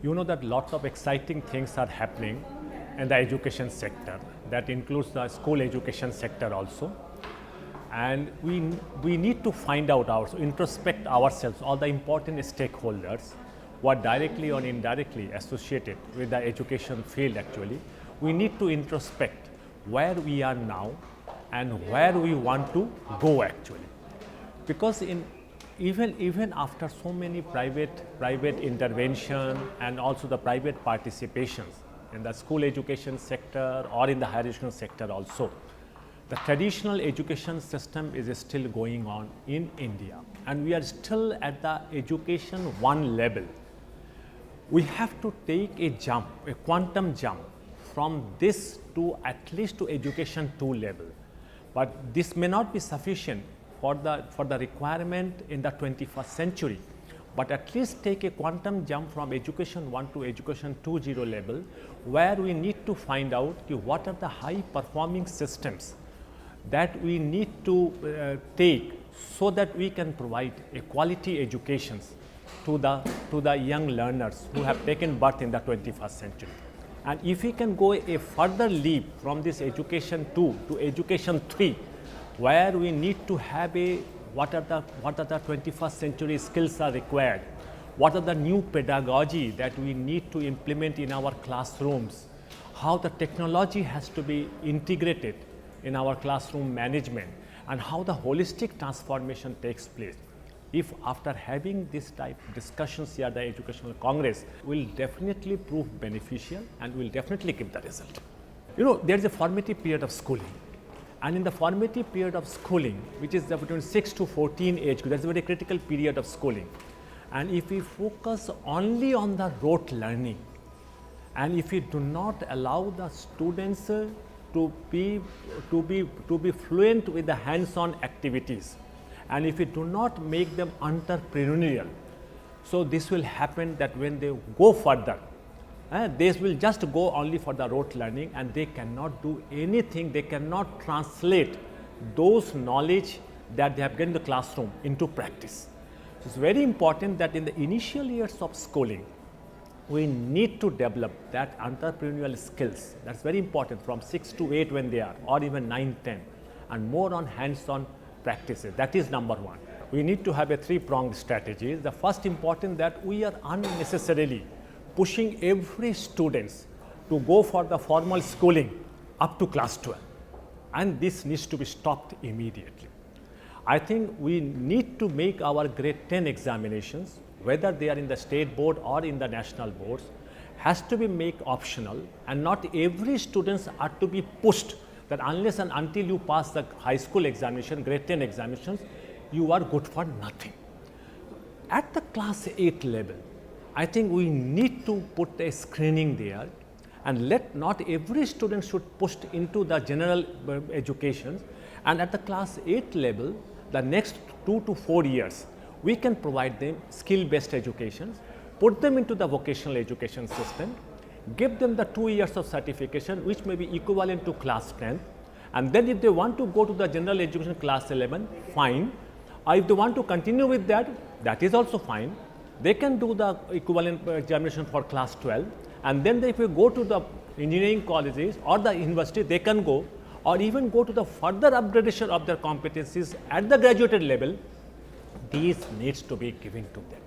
You know that lots of exciting things are happening in the education sector. That includes the school education sector also. And we need to find out introspect ourselves, all the important stakeholders who are directly or indirectly associated with the education field actually. We need to introspect where we are now and where we want to go actually. Because even after so many private intervention and also the private participations in the school education sector or in the higher education sector also, the traditional education system is still going on in India, and we are still at the education 1 level. We have to take a jump, a quantum jump from this to at least to education 2 level. But this may not be sufficient for the requirement in the 21st century, but at least take a quantum jump from education 1 to education 2.0 level, where we need to find out what are the high performing systems that we need to take so that we can provide a quality educations to the young learners who have taken birth in the 21st century. And if we can go a further leap from this education 2 to education 3, where we need to have what are the 21st century skills are required, what are the new pedagogy that we need to implement in our classrooms, how the technology has to be integrated in our classroom management, and how the holistic transformation takes place. If after having this type of discussions here at the Educational Congress, will definitely prove beneficial and will definitely give the result. You know, there is a formative period of schooling, and in the formative period of schooling, which is between 6 to 14 age group, that's a very critical period of schooling. And if we focus only on the rote learning, and if we do not allow the students to be fluent with the hands-on activities, and if we do not make them entrepreneurial, so this will happen that when they go further, they will just go only for the rote learning, and they cannot do anything, they cannot translate those knowledge that they have gained in the classroom into practice. So it's very important that in the initial years of schooling, we need to develop that entrepreneurial skills. That's very important from 6 to 8 when they are, or even 9, 10, and more on hands-on practices. That is number 1. We need to have a 3-pronged strategy. The first important that we are unnecessarily pushing every students to go for the formal schooling up to class 12, and this needs to be stopped immediately. I think we need to make our grade 10 examinations, whether they are in the state board or in the national boards, has to be made optional, and not every students are to be pushed that unless and until you pass the high school examination, grade 10 examinations, you are good for nothing. At the class 8 level, I think we need to put a screening there, and not every student should pushed into the general education, and at the class 8 level, the next 2 to 4 years, we can provide them skill-based education, put them into the vocational education system, give them the 2 years of certification, which may be equivalent to class 10, and then if they want to go to the general education class 11, fine. Or if they want to continue with that, that is also fine. They can do the equivalent examination for class 12, and then if you go to the engineering colleges or the university, they can go, or even go to the further upgradation of their competencies at the graduated level. These needs to be given to them.